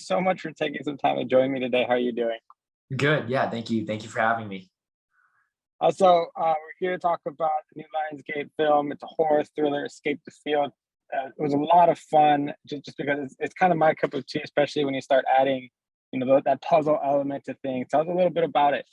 so much for taking some time to join me today. How are you doing? Good. Yeah. Thank you. Thank you for having me. We're here to talk about the new Lionsgate film. It's a horror thriller, Escape the Field. It was a lot of fun, just because it's kind of my cup of tea, especially when you start adding, that puzzle element to things. Tell us a little bit about it.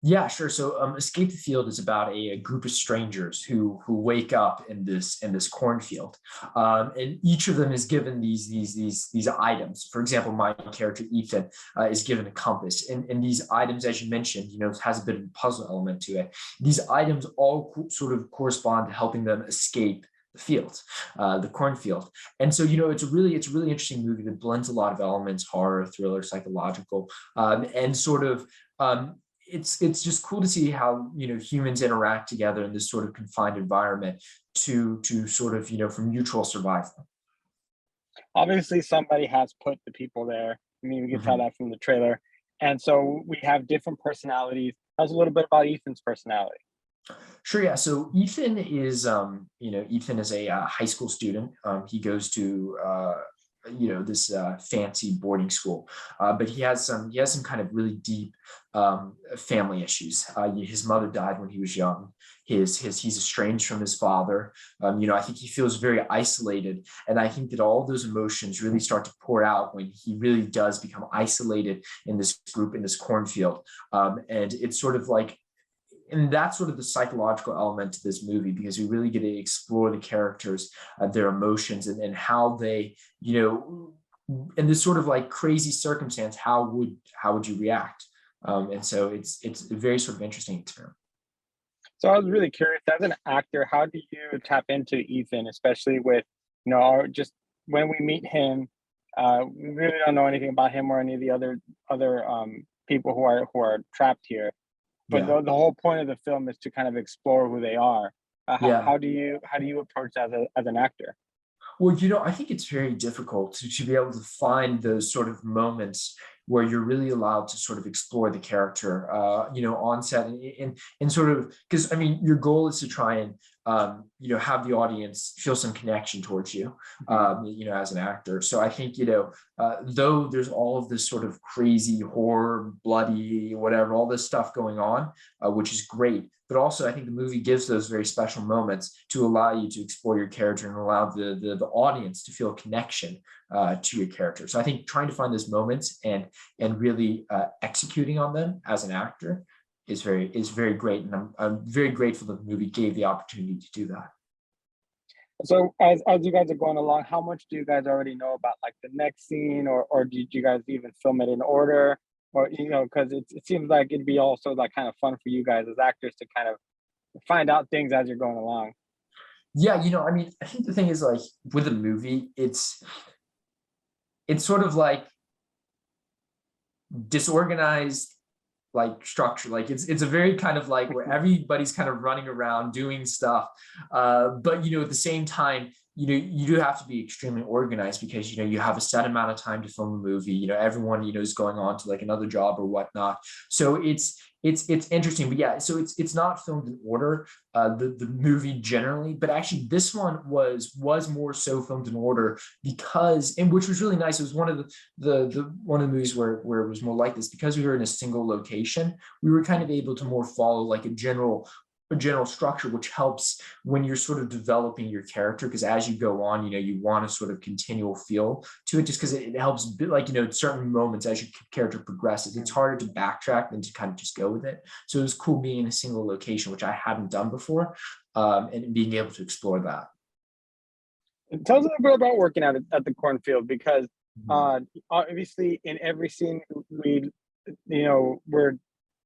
Yeah, sure. So, Escape the Field is about a group of strangers who wake up in this cornfield, and each of them is given these items. For example, my character Ethan is given a compass, and these items, as you mentioned, has a bit of a puzzle element to it. These items all sort of correspond to helping them escape the field, the cornfield. And so, it's a really interesting movie that blends a lot of elements: horror, thriller, psychological, and sort of. It's just cool to see how humans interact together in this sort of confined environment to sort of for mutual survival. Obviously, somebody has put the people there. I mean, we can tell Mhm. that from the trailer. And so we have different personalities. Tell us a little bit about Ethan's personality. Sure, yeah. So Ethan is a high school student. He goes to this fancy boarding school, but he has some kind of really deep family issues. His mother died when he was young. He's estranged from his father. I think he feels very isolated, and I think that all those emotions really start to pour out when he really does become isolated in this group in this cornfield. And it's sort of like and that's sort of the psychological element to this movie, because we really get to explore the characters, their emotions, and how they, in this sort of like crazy circumstance, how would you react? And so it's a very sort of interesting experiment. So I was really curious, as an actor, how do you tap into Ethan, especially with, just when we meet him, we really don't know anything about him or any of the other people who are trapped here. But Yeah, the whole point of the film is to kind of explore who they are. yeah. How do you approach that as an actor? Well, I think it's very difficult to be able to find those sort of moments where you're really allowed to sort of explore the character, on set, and sort of, because I mean, your goal is to try and, have the audience feel some connection towards you, Mhm. as an actor. So I think, though there's all of this sort of crazy horror, bloody, whatever, all this stuff going on, which is great. But also, I think the movie gives those very special moments to allow you to explore your character and allow the audience to feel a connection to your character. So I think trying to find those moments and really executing on them as an actor is very great, and I'm very grateful that the movie gave the opportunity to do that. So as you guys are going along, how much do you guys already know about like the next scene, or did you guys even film it in order? Or because it seems like it'd be also like kind of fun for you guys as actors to kind of find out things as you're going along. Yeah, I mean, I think the thing is, like, with a movie, it's sort of like disorganized, like, structure. Like, it's a very kind of like where everybody's kind of running around doing stuff, but at the same time, you do have to be extremely organized, because you have a set amount of time to film a movie. Everyone is going on to like another job or whatnot. So it's interesting. But yeah, so it's not filmed in order, the movie generally, but actually this one was more so filmed in order, because, and which was really nice. It was one of the one of the movies where it was more like this, because we were in a single location. We were kind of able to more follow like a general structure, which helps when you're sort of developing your character, because as you go on, you want a sort of continual feel to it, just because it helps, like, at certain moments as your character progresses, it's harder to backtrack than to kind of just go with it. So it was cool being in a single location, which I hadn't done before, and being able to explore that. And tell us a little bit about working at the cornfield, because Mhm. uh, obviously in every scene we're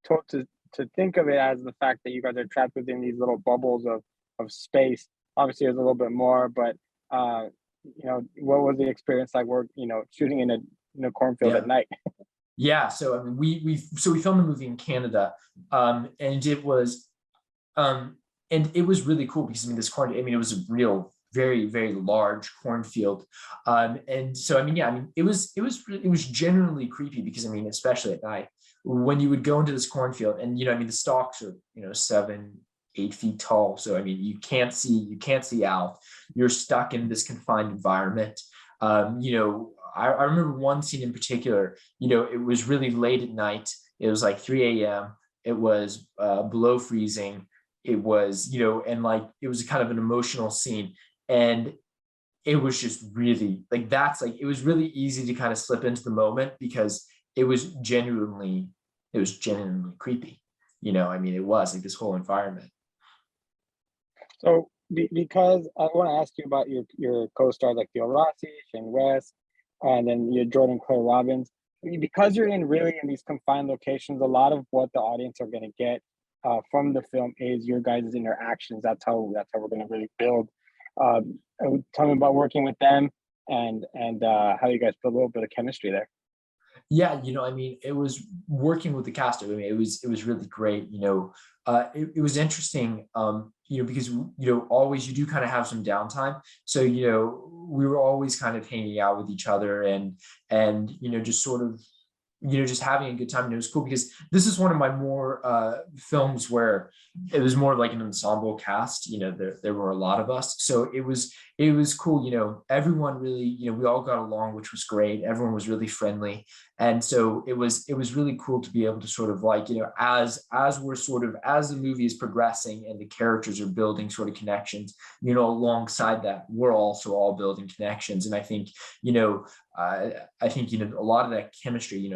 told to think of it as the fact that you guys are trapped within these little bubbles of space. Obviously, there's a little bit more, but what was the experience like? Work, shooting in a cornfield at Yeah. night. Yeah, so I mean, we filmed the movie in Canada, and um, it was really cool, because I mean, this corn, I mean, it was a real very, very large cornfield, and so I mean, yeah, I mean, it was generally creepy, because I mean, especially at night when you would go into this cornfield, and I mean, the stalks are 7, 8 feet tall, so I mean, you can't see out. You're stuck in this confined environment. I remember one scene in particular, it was really late at night. It was like 3 a.m. It was below freezing. It was, and like, it was kind of an emotional scene. And it was just really like, it was really easy to kind of slip into the moment because it was genuinely creepy. I mean, it was like this whole environment. So because I want to ask you about your co-stars like Theo Rossi, Shane West, and then your Jordan Claire Robbins. Because you're in these confined locations, a lot of what the audience are going to get from the film is your guys' interactions. That's how we're going to really build. Tell me about working with them and how you guys put a little bit of chemistry there. Yeah, I mean, it was working with the cast. I mean, it was really great. It was interesting, because always you do kind of have some downtime. So we were always kind of hanging out with each other and just sort of just having a good time. And it was cool because this is one of my more films where it was more like an ensemble cast. There were a lot of us, so it was cool. Everyone really, we all got along, which was great. Everyone was really friendly, and so it was really cool to be able to sort of like, as we're sort of, as the movie is progressing and the characters are building sort of connections, alongside that, we're also all building connections. And I think a lot of that chemistry,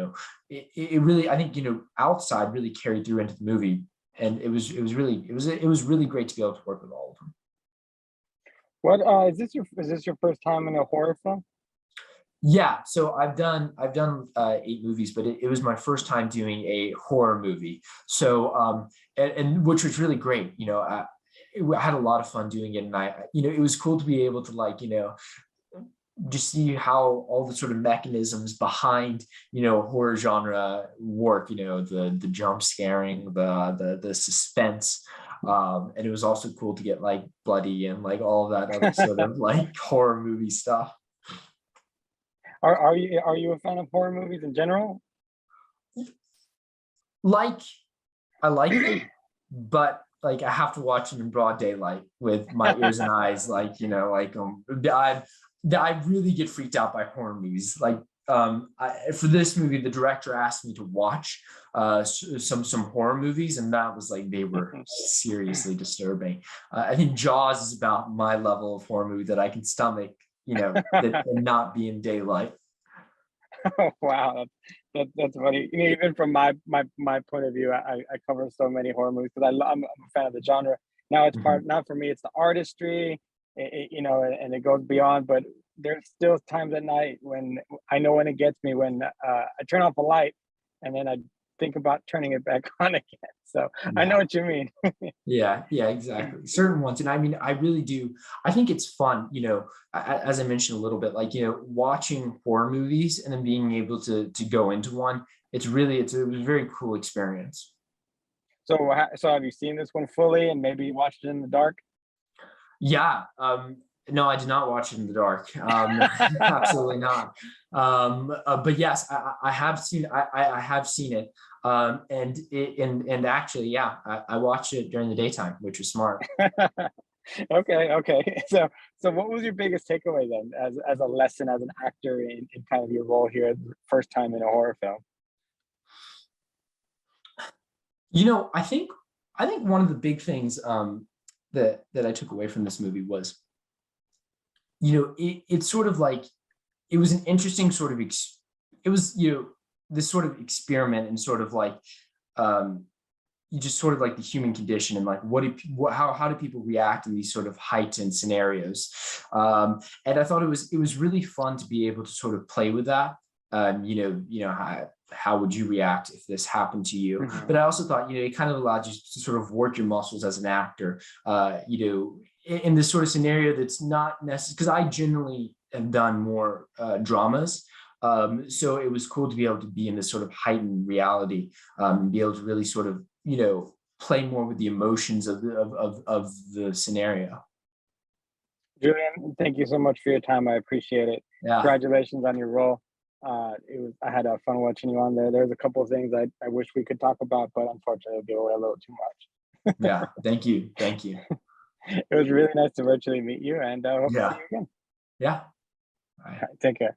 it really, I think, outside really carried through into the movie. And it was really great to be able to work with all of them. What is this your first time in a horror film? Yeah, so I've done 8 movies, but it was my first time doing a horror movie. So and which was really great. I had a lot of fun doing it, and it was cool to be able to, like, just see how all the sort of mechanisms behind horror genre work. The jump scaring, the suspense. And it was also cool to get like bloody and like all of that other sort of like horror movie stuff. Are you a fan of horror movies in general? Like, I like them, but like, I have to watch them in broad daylight with my ears and eyes. Like, I really get freaked out by horror movies. Like, for this movie, the director asked me to watch some horror movies, and that was like, they were seriously disturbing. I think Jaws is about my level of horror movie that I can stomach, that and not be in daylight. Oh, wow, that's funny. Even from my point of view, I cover so many horror movies because I'm a fan of the genre. Now it's Mhm. part not for me. It's the artistry, and it goes beyond. But there's still times at night when I know when it gets me when I turn off a light, and then I think about turning it back on again. So I know Yeah. what you mean. Yeah, exactly. Certain ones. And I mean, I really do. I think it's fun, as I mentioned a little bit, like, watching horror movies and then being able to go into one. It was a very cool experience. So have you seen this one fully and maybe watched it in the dark? Yeah. No, I did not watch it in the dark. Absolutely not. But yes, I have seen. I have seen it. And actually, yeah, I watched it during the daytime, which was smart. Okay. So what was your biggest takeaway then, as a lesson as an actor in kind of your role here, first time in a horror film? I think one of the big things, that I took away from this movie was, it's sort of like, it was an interesting sort of it was, this sort of experiment and sort of like, um you just sort of like the human condition, and like, how do people react in these sort of heightened scenarios. And I thought it was really fun to be able to sort of play with that. How would you react if this happened to you? But Mhm. I also thought, it kind of allowed you to sort of work your muscles as an actor, in this sort of scenario that's not necessary, because I generally have done more dramas. So it was cool to be able to be in this sort of heightened reality, and be able to really sort of, play more with the emotions of the scenario. Julian, thank you so much for your time. I appreciate it. Yeah, Congratulations on your role. I had fun watching you on there. There's a couple of things I wish we could talk about, but unfortunately it'll give away a little too much. yeah. Thank you. Thank you. It was really nice to virtually meet you, and I hope to see Yeah, you again. yeah. All right. Take care.